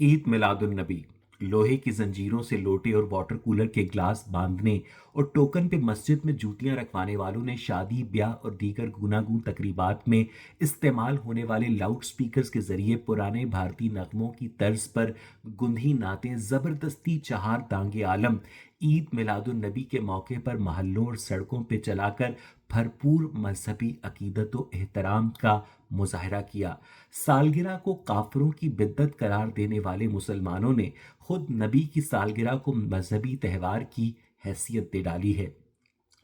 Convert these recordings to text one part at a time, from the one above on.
ईद मिलादुन्नबी। लोहे की जंजीरों से लोटे और वाटर कूलर के ग्लास बांधने और टोकन पे मस्जिद में जूतियां रखवाने वालों ने शादी, ब्याह और दीगर गुनागून तकरीबात में इस्तेमाल होने वाले लाउड स्पीकर्स के जरिए पुराने भारतीय नगमों की तर्ज पर गुंधी नातें जबरदस्ती चहार दांगे आलम ईद मिलादुन्नबी के मौके पर महल्लों और सड़कों पे चलाकर भरपूर मजहबी अकीदत व एहतराम का मुजाहरा किया। सालगिरह को काफरों की बिद्दत करार देने वाले मुसलमानों ने खुद नबी की सालगिरह को मजहबी त्यौहार की हैसियत दे डाली है।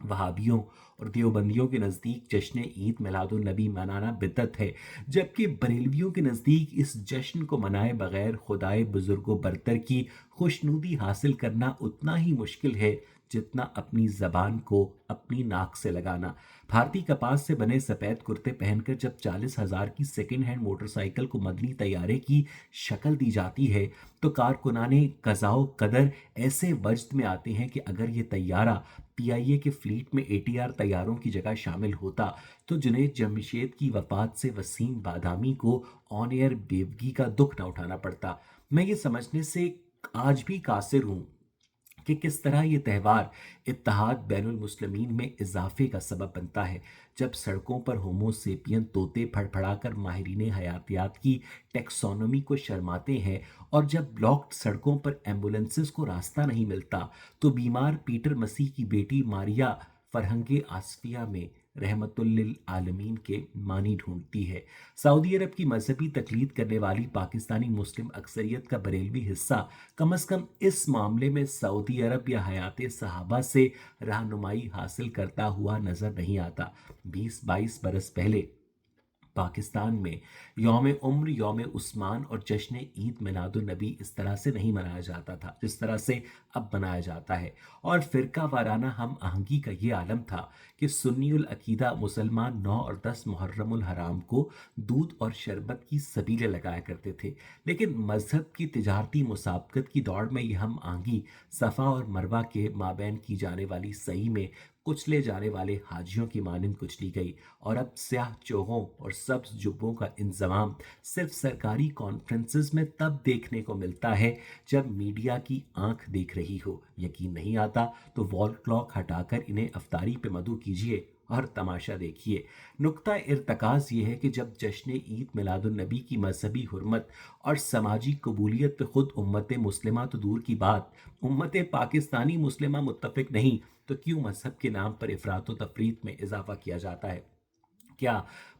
वहाबियों और देवबंदियों के नज़दीक जश्न ईद मिलादुन नबी मनाना बिदअत है, जबकि बरेलवियों के नज़दीक इस जश्न को मनाए बगैर खुदाए बुजुर्गो बरतर की खुशनुदी हासिल करना उतना ही मुश्किल है जितना अपनी जबान को अपनी नाक से लगाना। भारतीय कपास से बने सफ़ेद कुर्ते पहनकर जब 40,000 की सेकेंड हैंड मोटरसाइकिल को मदनी तैयारे की शक्ल दी जाती है तो कारकुनाने कज़ाओ कदर ऐसे वजद में आते हैं कि अगर ये तैयारा पीआईए के फ्लीट में एटीआर तैयारों की जगह शामिल होता तो जुनैद जमशेद की वफात से वसीम बादामी को ऑन एयर बेवगी का दुख न उठाना पड़ता। मैं ये समझने से आज भी कासिर हूँ कि किस तरह ये त्यौहार इत्तेहाद बैनुल मुस्लिमीन में इजाफे का सबब बनता है। जब सड़कों पर होमोसेपियन तोते फड़फड़ाकर माहिरीन हयातियात की टेक्सोनोमी को शर्माते हैं और जब ब्लॉक्ड सड़कों पर एम्बुलेंसेस को रास्ता नहीं मिलता तो बीमार पीटर मसीह की बेटी मारिया फरहंगे आसफिया में रहमतुल्लिल आलमीन के मानी ढूंढती है। सऊदी अरब की मजहबी तकलीद करने वाली पाकिस्तानी मुस्लिम अक्सरियत का बरेलवी हिस्सा कम अज कम इस मामले में सऊदी अरब या हयात सहाबा से रहनुमाई हासिल करता हुआ नजर नहीं आता। 20-22 बरस पहले पाकिस्तान में यौम उम्र, यौम उस्मान और जश्न ईद मिलादुन नबी इस तरह से नहीं मनाया जाता था जिस तरह से अब मनाया जाता है। और फिरका वाराना हम आहंगी का ये आलम था कि सुन्नीउल अकीदा मुसलमान 9 और 10 मुहर्रमुल हराम को दूध और शरबत की सबीलें लगाया करते थे, लेकिन मजहब की तिजारती मुसाबकत की दौड़ में यह हम आहंगी सफ़ा और मरवा के माबैन की जाने वाली सही में कुचले जाने वाले हाजियों की मानंद कुचली गई और अब स्याह चोगों और सब्ज जुब्बों का इंजमाम सिर्फ सरकारी कॉन्फ्रेंसेस में तब देखने को मिलता है जब मीडिया की आंख देख रही हो। यकीन नहीं आता तो वॉल क्लॉक हटाकर इन्हें अफ्तारी पे मदु कीजिए और तमाशा देखिए। नुक्ता इर्तकाज ये है कि जब जश्न ईद मिलादुन नबी की मजहबी हुर्मत और समाजी कबूलियत पे खुद उम्मत मुस्लिमा तो दूर की बात, उम्मत पाकिस्तानी मुस्लिमा मुत्तफिक नहीं तो क्यों मजहब के नाम पर इफरात व तफरीत में इजाफा किया जाता है। क्या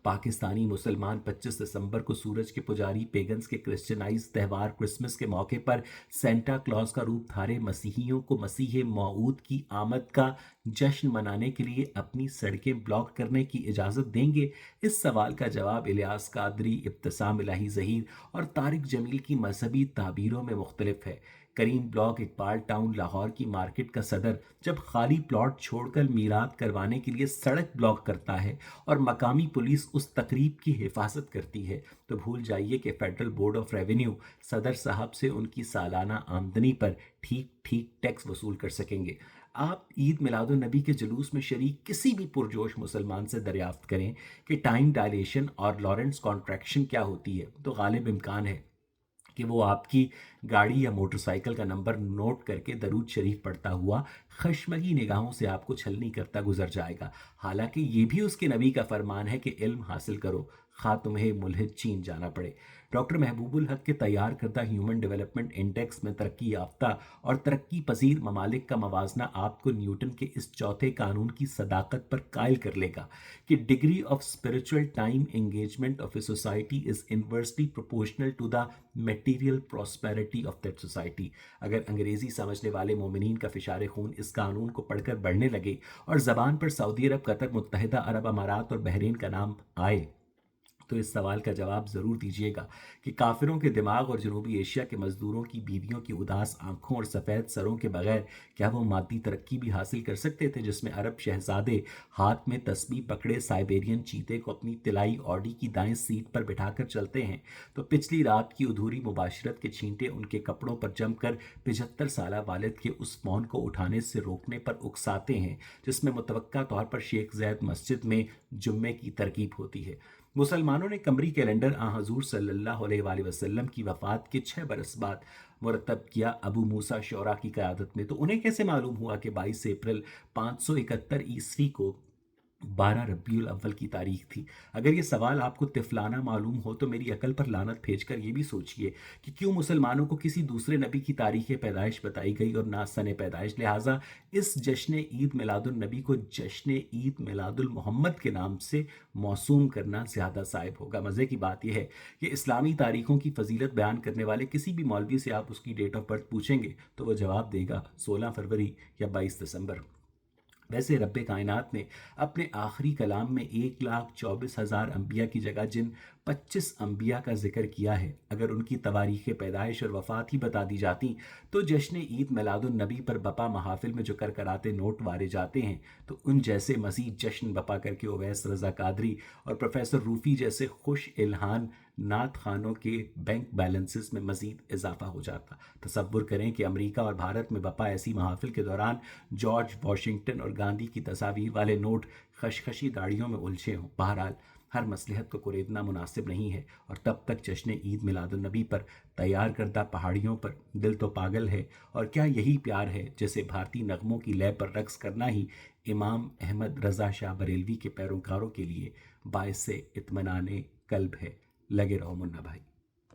पाकिस्तानी मुसलमान 25 दिसंबर को सूरज के पुजारी पेगन्स के क्रिश्चियनाइज त्यौहार क्रिसमस के मौके पर सेंटा क्लॉज का रूप धारे मसीहियों को मसीह मौऊद की आमद का जश्न मनाने के लिए अपनी सड़कें ब्लॉक करने की इजाज़त देंगे? इस सवाल का जवाब इलियास कादरी, इब्तिसाम इलाही ज़हीर और तारिक जमील की मजहबी ताबीरों में मुख्तलिफ है। करीम ब्लॉक इकबाल टाउन लाहौर की मार्केट का सदर जब खाली प्लॉट छोड़कर मीरात करवाने के लिए सड़क ब्लॉक करता है और मकामी पुलिस उस तकरीब की हिफाजत करती है तो भूल जाइए कि फेडरल बोर्ड ऑफ रेवेन्यू सदर साहब से उनकी सालाना आमदनी पर ठीक ठीक टैक्स वसूल कर सकेंगे। आप ईद मिलादुन नबी के जुलूस में शरीक किसी भी पुरजोश मुसलमान से दरियाफ्त करें कि टाइम डायलेशन और लॉरेंस कॉन्ट्रैक्शन क्या होती है तो गालिब इम्कान है कि वो आपकी गाड़ी या मोटरसाइकिल का नंबर नोट करके दरूद शरीफ पढ़ता हुआ खशमगी निगाहों से आपको छलनी करता गुजर जाएगा। हालांकि ये भी उसके नबी का फरमान है कि इल्म हासिल करो, खा तुम्हें मुल्हिद चीन जाना पड़े। डॉक्टर महबूबुल हक के तैयार करदा ह्यूमन डेवलपमेंट इंडेक्स में तरक्की याफ्ता और तरक्की पजीर ममालिक का मवाजना आपको न्यूटन के इस चौथे कानून की सदाकत पर कायल कर लेगा कि degree of spiritual time engagement of a society is inversely proportional to the material prosperity of that society. अगर अंग्रेजी समझने वाले मोमिनीन का फिशार खून इस कानून को पढ़कर बढ़ने लगे और जबान पर सऊदी अरब, कतर, मुत्तहिदा अरब अमारात और बहरीन का नाम आए तो इस सवाल का जवाब ज़रूर दीजिएगा कि काफिरों के दिमाग और जनूबी एशिया के मजदूरों की बीवियों की उदास आंखों और सफ़ेद सरों के बगैर क्या वो मादी तरक्की भी हासिल कर सकते थे जिसमें अरब शहजादे हाथ में तस्बीह पकड़े साइबेरियन चीते को अपनी तिलाई ऑडी की दाएं सीट पर बिठाकर चलते हैं तो पिछली रात की अधूरी मुबाशरत के छींटे उनके कपड़ों पर जमकर 75 साल वालिद के उस मौन को उठाने से रोकने पर उकसाते हैं जिसमें मुतवक्का तौर पर शेख जैद मस्जिद में जुम्मे की तरकीब होती है। मुसलमानों ने कमरी कैलेंडर हजूर सल्लल्लाहु अलैहि वसल्लम की वफ़ात के 6 बरस बाद मुरतब किया अबू मूसा शौरा की क़यादत में। तो उन्हें कैसे मालूम हुआ कि 22 अप्रैल 571 ईस्वी को 12 रबीउल अव्वल की तारीख थी? अगर ये सवाल आपको तिफलाना मालूम हो तो मेरी अकल पर लानत भेजकर ये भी सोचिए कि क्यों मुसलमानों को किसी दूसरे नबी की तारीख पैदाइश बताई गई और ना सन पैदाइश। लिहाजा इस जश्न ईद मिलादुल नबी को जश्न ईद मिलादुल मोहम्मद के नाम से मौसूम करना ज़्यादा साइब होगा। मज़े की बात यह है कि इस्लामी तारीखों की फजीलत बयान करने वाले किसी भी मौलवी से आप उसकी डेट ऑफ बर्थ पूछेंगे तो वह जवाब देगा 16 फरवरी या 22 दिसंबर। वैसे रब कायनात ने अपने आखिरी कलाम में 1,24,000 अम्बिया की जगह जिन 25 अम्बिया का जिक्र किया है, अगर उनकी तवारीख़ पैदाइश और वफ़ात ही बता दी जाती तो जश्न ईद मिलादुन नबी पर बपा महाफिल में जो करकराते नोट वारे जाते हैं तो उन जैसे मज़ीद जश्न बपा करके ओवैस रज़ा कादरी और प्रोफेसर रूफ़ी जैसे खुश इल्हान नात खानों के बैंक बैलेंसेस में मज़ीद इजाफा हो जाता। तसव्वुर करें कि अमेरिका और भारत में बपा ऐसी महाफिल के दौरान जॉर्ज वॉशिंगटन और गांधी की तस्वीर वाले नोट खशखशी गाड़ियों में उलझे हों। बहरहाल हर मसलहत को कुरेदना मुनासिब नहीं है और तब तक जश्न ईद मिलादुन्नबी पर तैयार करदा पहाड़ियों पर दिल तो पागल है। और क्या यही प्यार है जैसे भारतीय नगमों की लय पर रक्स करना ही इमाम अहमद रज़ा शाह बरेलवी के पैरोकारों के लिए बाइस इत्मीनान कल्ब है। लगे रहो मुन्ना भाई।